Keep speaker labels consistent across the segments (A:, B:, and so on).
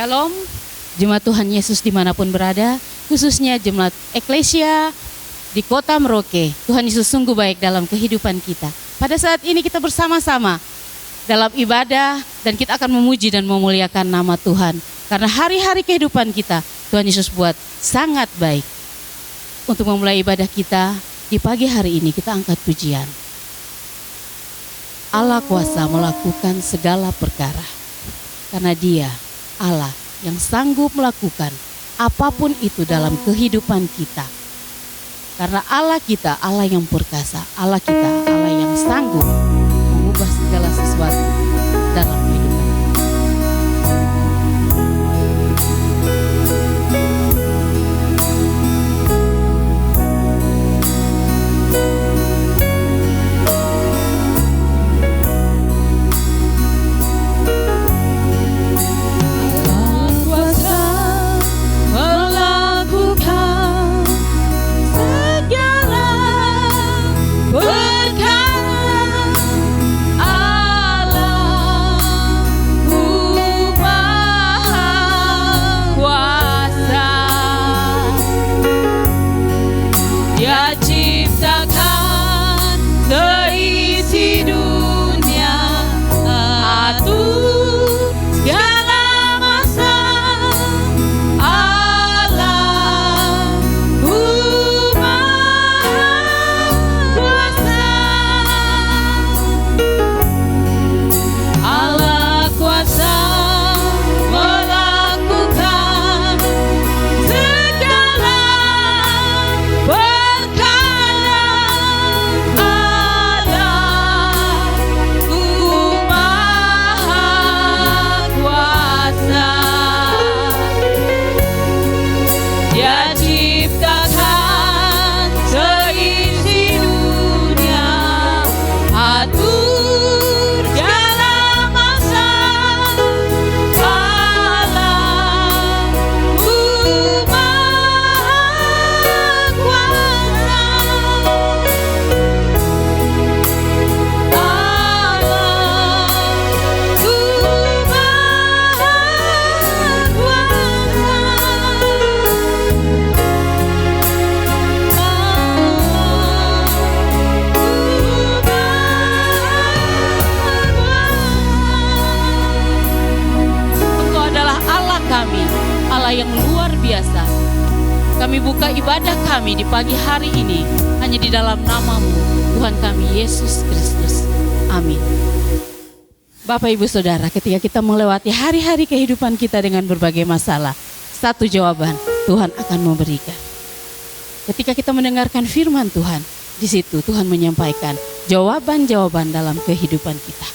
A: Shalom, jemaat Tuhan Yesus dimanapun berada, khususnya jemaat Eklesia di kota Merauke. Tuhan Yesus sungguh baik dalam kehidupan kita. Pada saat ini kita bersama-sama dalam ibadah dan kita akan memuji dan memuliakan nama Tuhan. Karena hari-hari kehidupan kita, Tuhan Yesus buat sangat baik. Untuk memulai ibadah kita, di pagi hari ini kita angkat pujian. Allah kuasa melakukan segala perkara. Karena Dia, Allah yang sanggup melakukan apapun itu dalam kehidupan kita. Karena Allah kita, Allah yang perkasa, Allah kita, Allah yang sanggup mengubah segala sesuatu dalam kehidupan. Kami buka ibadah kami di pagi hari ini hanya di dalam nama-Mu, Tuhan kami Yesus Kristus. Amin. Bapak Ibu Saudara, ketika kita melewati hari-hari kehidupan kita dengan berbagai masalah, satu jawaban Tuhan akan memberikan. Ketika kita mendengarkan firman Tuhan, di situ Tuhan menyampaikan jawaban-jawaban dalam kehidupan kita.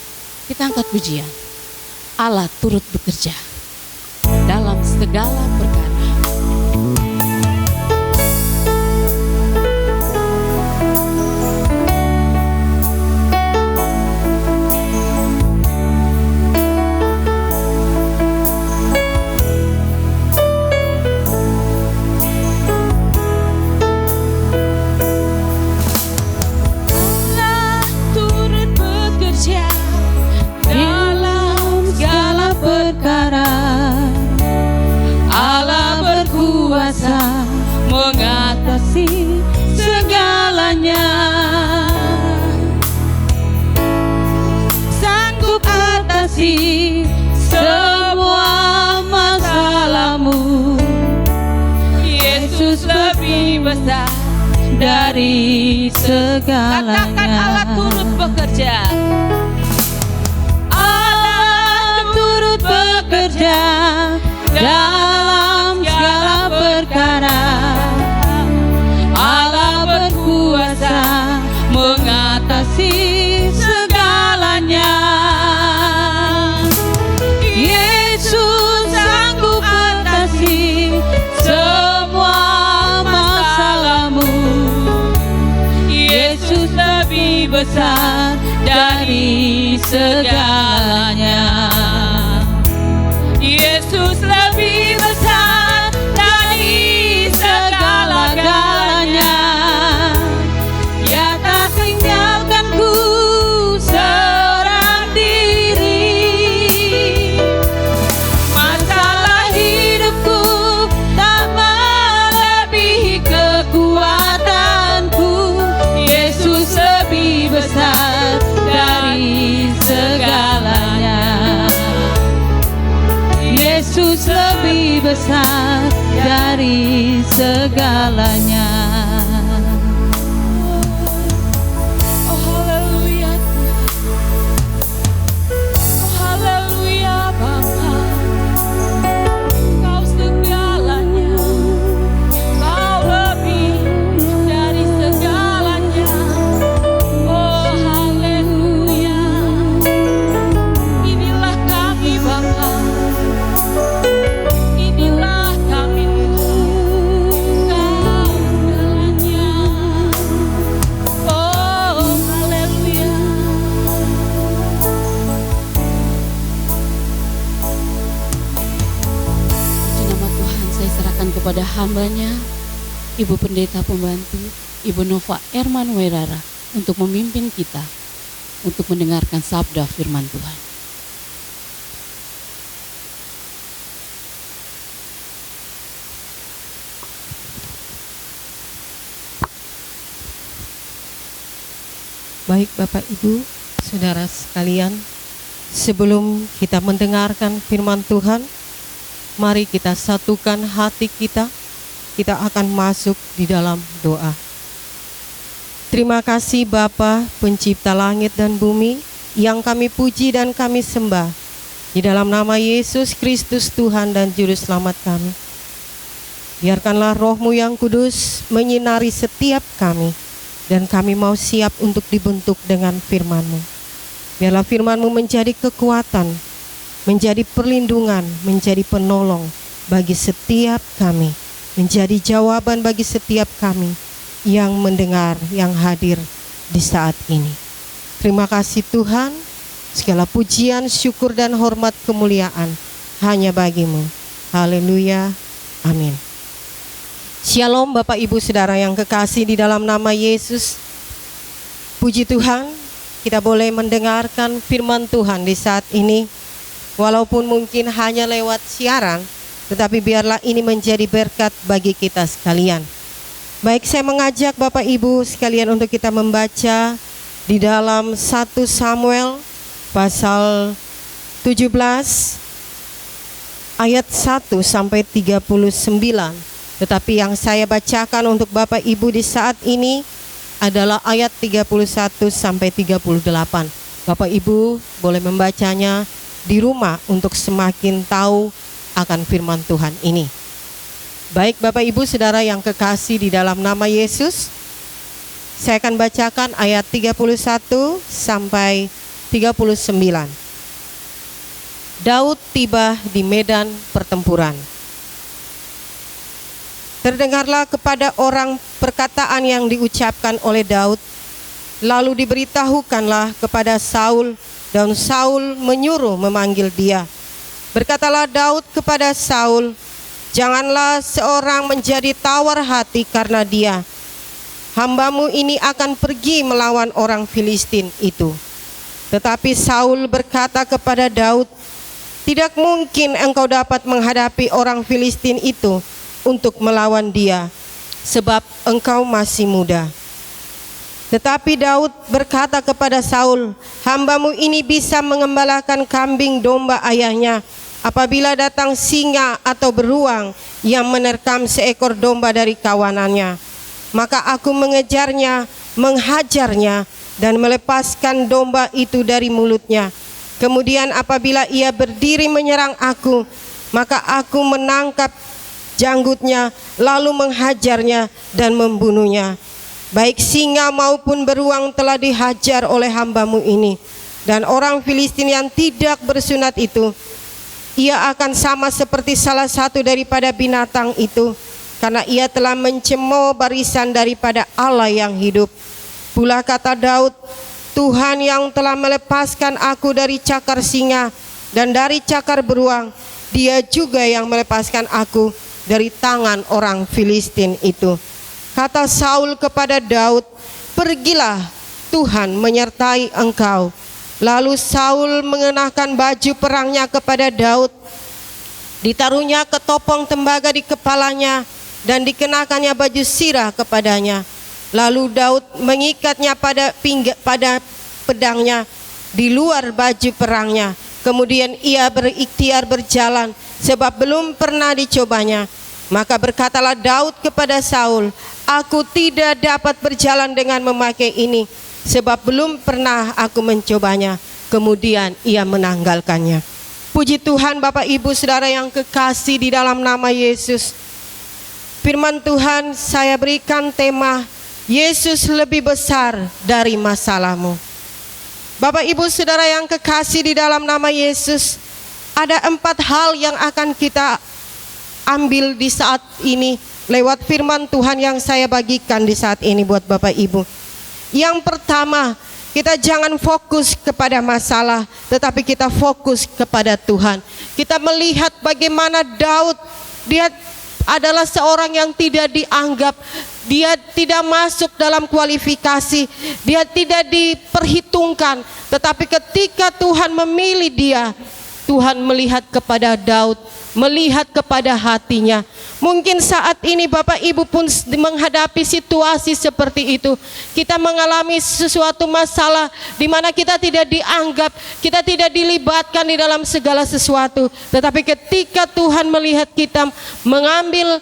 A: Kita angkat pujian. Allah turut bekerja dalam segala perkara.
B: Mengatasi segalanya, sanggup atasi semua masalahmu. Yesus lebih besar dari segalanya.
A: Katakan Allah turut bekerja.
B: Allah turut bekerja dalam segala perkara. Allah berkuasa mengatasi segalanya. Yesus sanggup atasi semua masalahmu. Yesus lebih besar dari segalanya. Yesus lebih besar dari segala-galanya. Ya tak tinggalkanku seorang diri. Masalah besar dari segalanya.
A: Oh haleluya Tuhan. Oh haleluya Bapa. Kau segalanya. Kau lebih dari segalanya. Oh haleluya. Inilah kami Bapa. Inilah kami Tuhan. Kau segalanya. Oh haleluya. Puji nama Tuhan, saya serahkan kepada hambanya, Ibu Pendeta Pembantu, Ibu Nova Erman Werara, untuk memimpin kita, untuk mendengarkan sabda firman Tuhan.
C: Baik Bapak Ibu, Saudara sekalian, sebelum kita mendengarkan firman Tuhan, mari kita satukan hati kita akan masuk di dalam doa. Terima kasih Bapa, Pencipta langit dan bumi, yang kami puji dan kami sembah. Di dalam nama Yesus Kristus Tuhan dan Juru Selamat kami. Biarkanlah Roh-Mu yang kudus menyinari setiap kami, dan kami mau siap untuk dibentuk dengan firman-Mu. Biarlah firman-Mu menjadi kekuatan, menjadi perlindungan, menjadi penolong bagi setiap kami, menjadi jawaban bagi setiap kami yang mendengar, yang hadir di saat ini. Terima kasih Tuhan, segala pujian, syukur dan hormat kemuliaan hanya bagi-Mu. Haleluya, amin. Shalom Bapak Ibu Saudara yang kekasih di dalam nama Yesus. Puji Tuhan, kita boleh mendengarkan firman Tuhan di saat ini. Walaupun mungkin hanya lewat siaran, tetapi biarlah ini menjadi berkat bagi kita sekalian. Baik, saya mengajak Bapak Ibu sekalian untuk kita membaca di dalam 1 Samuel pasal 17 ayat 1 sampai 39. Tetapi yang saya bacakan untuk Bapak Ibu di saat ini adalah ayat 31 sampai 38. Bapak Ibu boleh membacanya di rumah untuk semakin tahu akan firman Tuhan ini. Baik Bapak Ibu Saudara yang kekasih di dalam nama Yesus, saya akan bacakan ayat 31 sampai 39. Daud tiba di medan pertempuran. Terdengarlah kepada orang perkataan yang diucapkan oleh Daud, lalu diberitahukanlah kepada Saul, dan Saul menyuruh memanggil dia. Berkatalah Daud kepada Saul, janganlah seorang menjadi tawar hati karena dia. Hambamu ini akan pergi melawan orang Filistin itu. Tetapi Saul berkata kepada Daud, tidak mungkin engkau dapat menghadapi orang Filistin itu untuk melawan dia, sebab engkau masih muda. Tetapi Daud berkata kepada Saul, hambamu ini bisa mengembalakan kambing domba ayahnya. Apabila datang singa atau beruang yang menerkam seekor domba dari kawanannya, maka aku mengejarnya, menghajarnya, dan melepaskan domba itu dari mulutnya. Kemudian apabila ia berdiri menyerang aku, maka aku menangkap janggutnya, lalu menghajarnya dan membunuhnya. Baik singa maupun beruang telah dihajar oleh hambamu ini. Dan orang Filistin yang tidak bersunat itu, ia akan sama seperti salah satu daripada binatang itu, karena ia telah mencemooh barisan daripada Allah yang hidup. Pula kata Daud, Tuhan yang telah melepaskan aku dari cakar singa dan dari cakar beruang, dia juga yang melepaskan aku dari tangan orang Filistin itu. Kata Saul kepada Daud, pergilah, Tuhan menyertai engkau. Lalu Saul mengenakan baju perangnya kepada Daud, ditaruhnya ketopong tembaga di kepalanya, dan dikenakannya baju sirah kepadanya. Lalu Daud mengikatnya pada pedangnya di luar baju perangnya, Kemudian ia berikhtiar berjalan sebab belum pernah dicobanya. Maka berkatalah Daud kepada Saul, aku tidak dapat berjalan dengan memakai ini, sebab belum pernah aku mencobanya. Kemudian ia menanggalkannya. Puji Tuhan Bapak Ibu Saudara yang kekasih di dalam nama Yesus. Firman Tuhan saya berikan tema, Yesus lebih besar dari masalahmu. Bapak Ibu Saudara yang kekasih di dalam nama Yesus, ada 4 hal yang akan kita ambil di saat ini lewat firman Tuhan yang saya bagikan di saat ini buat Bapak Ibu. Yang pertama, kita jangan fokus kepada masalah, tetapi kita fokus kepada Tuhan. Kita melihat bagaimana Daud, dia adalah seorang yang tidak dianggap, dia tidak masuk dalam kualifikasi, dia tidak diperhitungkan. Tetapi ketika Tuhan memilih dia, Tuhan melihat kepada Daud, melihat kepada hatinya. Mungkin saat ini Bapak Ibu pun menghadapi situasi seperti itu. Kita mengalami sesuatu masalah di mana kita tidak dianggap, kita tidak dilibatkan di dalam segala sesuatu. Tetapi ketika Tuhan melihat kita, mengambil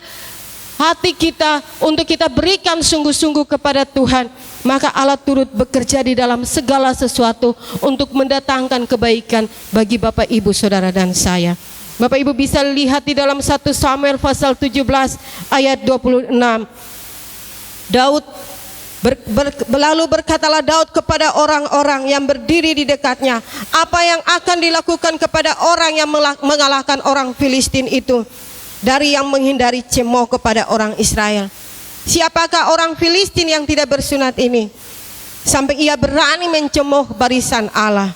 C: hati kita untuk kita berikan sungguh-sungguh kepada Tuhan, maka Allah turut bekerja di dalam segala sesuatu untuk mendatangkan kebaikan bagi Bapak Ibu Saudara dan saya. Bapak Ibu bisa lihat di dalam 1 Samuel pasal 17 ayat 26. Daud lalu berkatalah Daud kepada orang-orang yang berdiri di dekatnya, apa yang akan dilakukan kepada orang yang mengalahkan orang Filistin itu, dari yang menghindari cemooh kepada orang Israel. Siapakah orang Filistin yang tidak bersunat ini, sampai ia berani mencemooh barisan Allah?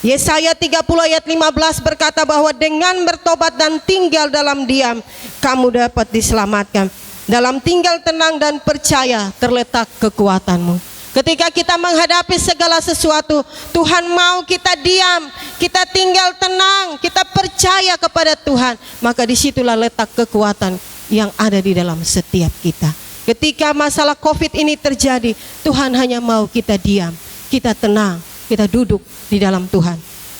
C: Yesaya 30 ayat 15 berkata bahwa dengan bertobat dan tinggal dalam diam, kamu dapat diselamatkan. Dalam tinggal tenang dan percaya terletak kekuatanmu. Ketika kita menghadapi segala sesuatu, Tuhan mau kita diam, kita tinggal tenang, kita percaya kepada Tuhan, maka disitulah letak kekuatan yang ada di dalam setiap kita. Ketika masalah COVID ini terjadi, Tuhan hanya mau kita diam, kita tenang, kita duduk di dalam Tuhan,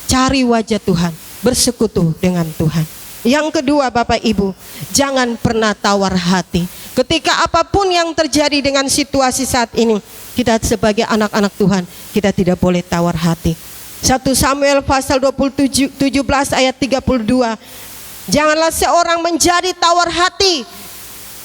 C: cari wajah Tuhan, bersekutu dengan Tuhan. Yang kedua Bapak Ibu, jangan pernah tawar hati. Ketika apapun yang terjadi dengan situasi saat ini, kita sebagai anak-anak Tuhan, kita tidak boleh tawar hati. 1 Samuel pasal 17 ayat 32. Janganlah seorang menjadi tawar hati,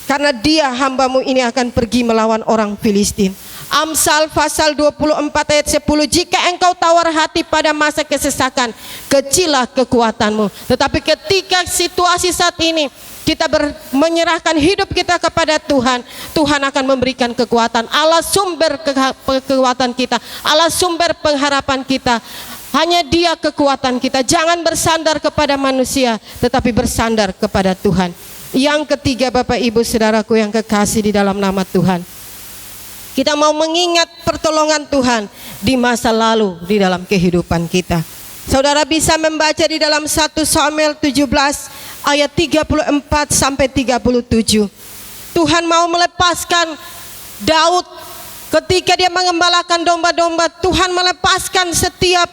C: karena dia hambamu ini akan pergi melawan orang Filistin. Amsal pasal 24 ayat 10. Jika engkau tawar hati pada masa kesesakan, kecillah kekuatanmu. Tetapi ketika situasi saat ini kita menyerahkan hidup kita kepada Tuhan, Tuhan akan memberikan kekuatan. Allah sumber kekuatan kita, Allah sumber pengharapan kita. Hanya Dia kekuatan kita. Jangan bersandar kepada manusia, tetapi bersandar kepada Tuhan. Yang ketiga Bapak Ibu Saudaraku yang kekasih di dalam nama Tuhan, kita mau mengingat pertolongan Tuhan di masa lalu di dalam kehidupan kita. Saudara bisa membaca di dalam 1 Samuel 17 ayat 34 sampai 37. Tuhan mau melepaskan Daud ketika dia mengembalakan domba-domba. Tuhan melepaskan setiap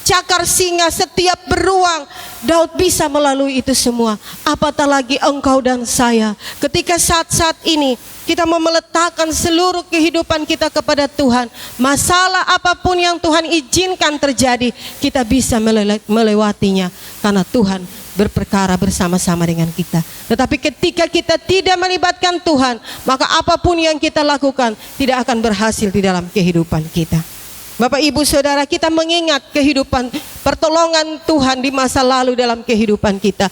C: cakar singa, setiap beruang. Daud bisa melalui itu semua. Apatah lagi engkau dan saya. Ketika saat-saat ini kita mau meletakkan seluruh kehidupan kita kepada Tuhan, masalah apapun yang Tuhan izinkan terjadi, kita bisa melewatinya karena Tuhan berperkara bersama-sama dengan kita. Tetapi ketika kita tidak melibatkan Tuhan, maka apapun yang kita lakukan tidak akan berhasil di dalam kehidupan kita. Bapak Ibu Saudara, kita mengingat kehidupan pertolongan Tuhan di masa lalu dalam kehidupan kita.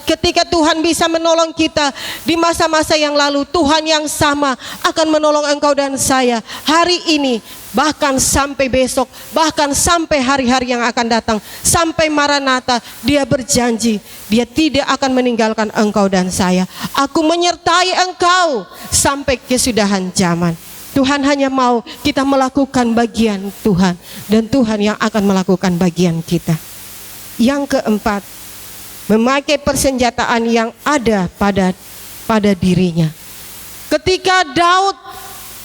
C: Ketika Tuhan bisa menolong kita di masa-masa yang lalu, Tuhan yang sama akan menolong engkau dan saya hari ini, bahkan sampai besok, bahkan sampai hari-hari yang akan datang, sampai Maranatha. Dia berjanji, Dia tidak akan meninggalkan engkau dan saya. Aku menyertai engkau sampai kesudahan zaman. Tuhan hanya mau kita melakukan bagian Tuhan, dan Tuhan yang akan melakukan bagian kita. Yang keempat, memakai persenjataan yang ada pada dirinya. Ketika Daud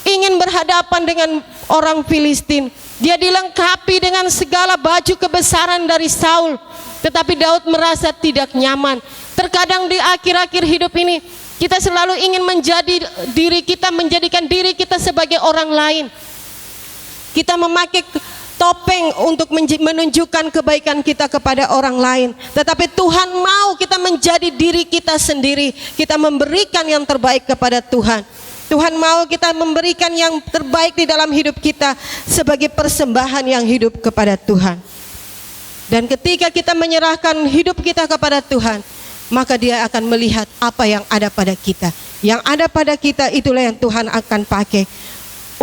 C: ingin berhadapan dengan orang Filistin, dia dilengkapi dengan segala baju kebesaran dari Saul. tetapi Daud merasa tidak nyaman. Terkadang di akhir-akhir hidup ini kita selalu ingin menjadikan diri kita sebagai orang lain. Kita memakai topeng untuk menunjukkan kebaikan kita kepada orang lain. Tetapi Tuhan mau kita menjadi diri kita sendiri. Kita memberikan yang terbaik kepada Tuhan. Tuhan mau kita memberikan yang terbaik di dalam hidup kita sebagai persembahan yang hidup kepada Tuhan. Dan ketika kita menyerahkan hidup kita kepada Tuhan, maka Dia akan melihat apa yang ada pada kita. Yang ada pada kita itulah yang Tuhan akan pakai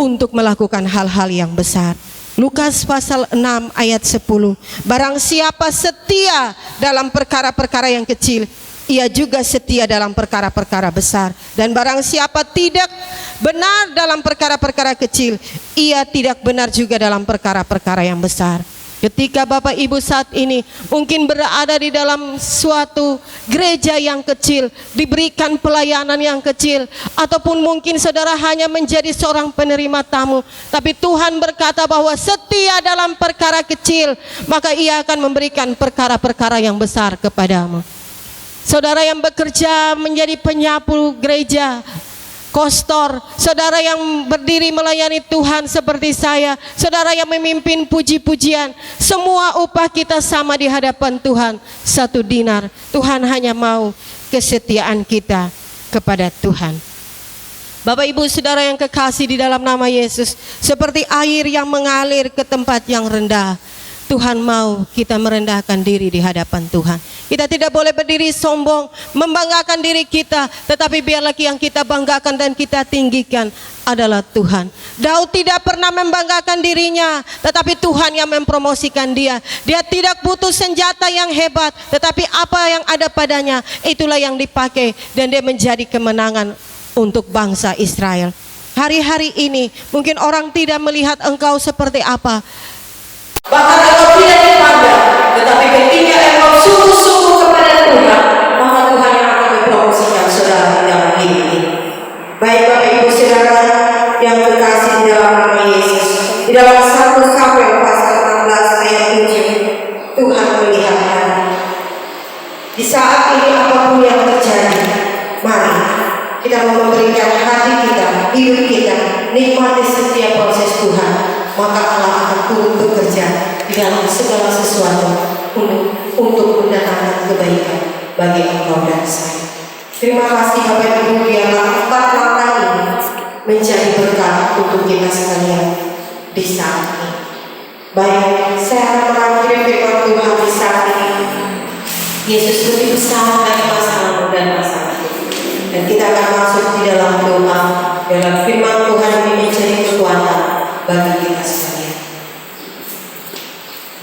C: untuk melakukan hal-hal yang besar. Lukas pasal 6 ayat 10. Barang siapa setia dalam perkara-perkara yang kecil, ia juga setia dalam perkara-perkara besar. Dan barang siapa tidak benar dalam perkara-perkara kecil, ia tidak benar juga dalam perkara-perkara yang besar. Ketika Bapak Ibu saat ini mungkin berada di dalam suatu gereja yang kecil, diberikan pelayanan yang kecil, ataupun mungkin saudara hanya menjadi seorang penerima tamu, tapi Tuhan berkata bahwa setia dalam perkara kecil, maka Ia akan memberikan perkara-perkara yang besar kepadamu. Saudara yang bekerja menjadi penyapu gereja, kostor, saudara yang berdiri melayani Tuhan seperti saya, saudara yang memimpin puji-pujian, semua upah kita sama di hadapan Tuhan, 1 dinar. Tuhan hanya mau kesetiaan kita kepada Tuhan. Bapak Ibu saudara yang kekasih di dalam nama Yesus, seperti air yang mengalir ke tempat yang rendah, Tuhan mau kita merendahkan diri di hadapan Tuhan. Kita tidak boleh berdiri sombong, membanggakan diri kita, tetapi biarlah yang kita banggakan dan kita tinggikan adalah Tuhan. Daud tidak pernah membanggakan dirinya, tetapi Tuhan yang mempromosikan dia. Dia tidak butuh senjata yang hebat, tetapi apa yang ada padanya, itulah yang dipakai, dan dia menjadi kemenangan untuk bangsa Israel. Hari-hari ini mungkin orang tidak melihat engkau seperti apa, bahkan engkau tidak dipandang, tetapi ketika engkau sungguh-sungguh kepada Tuhan, maka Tuhan yang akan mempromosikan saudara di dalam hidup ini. Baik Bapak Ibu saudara yang terkasih di dalam nama Yesus, di dalam 1 Samuel pasal 16 ayat 7, Tuhan melihat hati. Di saat ini apapun yang terjadi, mari kita memberikan hati kita, hidup kita, nikmati setiap proses Tuhan. Maka Allah akan turut bekerja di dalam segala sesuatu untuk mendatangkan kebaikan bagi engkau dan saya. Terima kasih Bapak Ibu, biarlah 4 langkah ini menjadi berkat untuk kita sekalian di saat ini. Baik, saya akan mengakhiri firman Tuhan di saat ini. Yesus lebih besar dari masalahmu dan masalahku, dan kita akan masuk di dalam doa. Dalam firman Tuhan ini menjadi kekuatan bagi kita sekalian.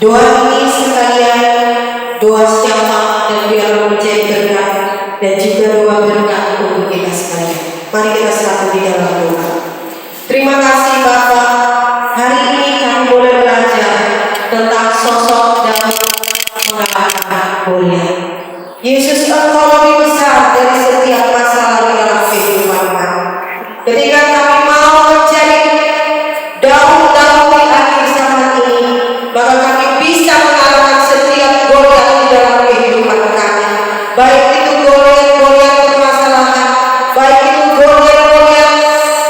C: Doa ini sekalian doa syafaat dan biar menjadi berkat, dan juga doa berkat untuk kita sekalian. Mari kita satu di dalam doa. Terima kasih Bapa, hari ini kami boleh belajar tentang sosok Daud mengalahkan Goliat. Yesus, engkau lebih besar dari setiap masalah di dalam kehidupan kami. Ketika kami mau menjadi Daud di akhir zaman ini, maka kami bisa mengalahkan setiap Goliat di dalam kehidupan kami. Baik itu Goliat permasalahan, baik itu Goliat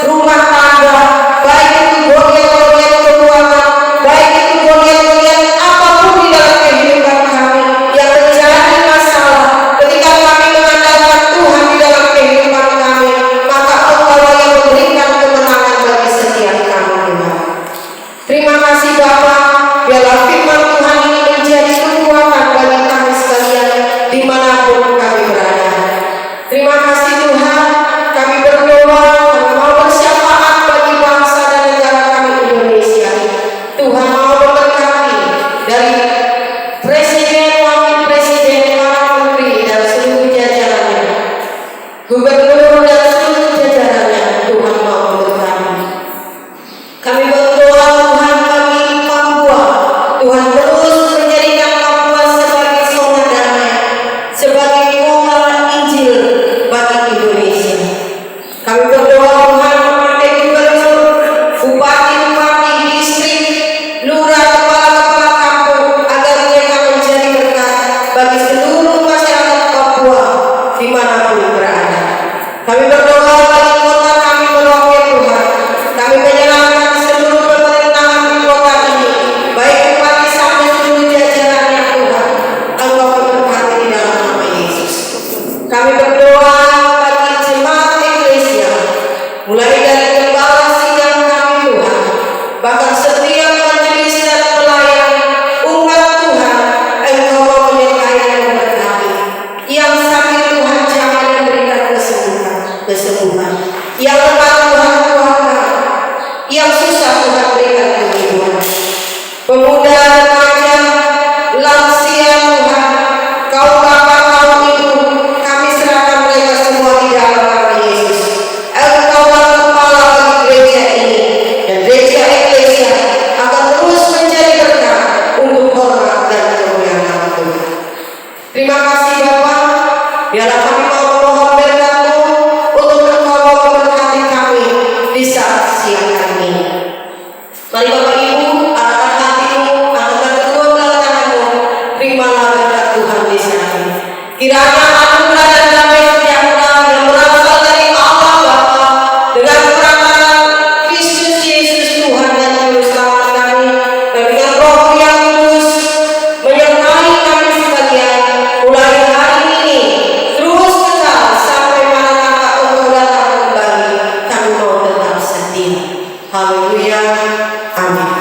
C: rumah tangga, baik itu Goliat keuangan, baik itu Goliat apapun di dalam kehidupan kami yang menjadi masalah. Ketika kami mengandalkan Tuhan di dalam kehidupan kami, maka Engkau yang memberikan kemenangan mulai dari gembala sidang kami Tuhan, bahkan setiap majelis dan pelayan umat Tuhan, Engkau mau menyertai dan memberkati. Yang sakit Tuhan jangan memberikan kesembuhan. Yang lemah Tuhan kuatkan, yang susah Tuhan berikan kehidupan. Pemuda, remaja, lansia Tuhan, kaum bapak, kaum ibu, kami serahkan mereka semua di dalam nama Yesus. Engkaulah kepala bagi gereja ini, dan gereja eklesia akan terus menjadi berkat untuk hormat dan kemuliaan Tuhan. Terima kasih Bapa, biarlah kami mau memohon berkat-Mu untuk Engkau mau memberkati kami di saat siang hari ini. Mari Bapak Ibu, arahkan hatimu, angkat kedua belah tanganmu, terimalah berkat Tuhan di sana. Kiranya anugerah dan damai sejahtera yang berasal dari Allah Bapa dengan perakaran Kristus Yesus Tuhan dan Juru Selamat kami, dan dengan Roh yang kudus menyertai kami sekalian mulai hari ini terus kekal sampai manakala Engkau datang kembali. Kami mau tetap setia. Haleluya. Amin.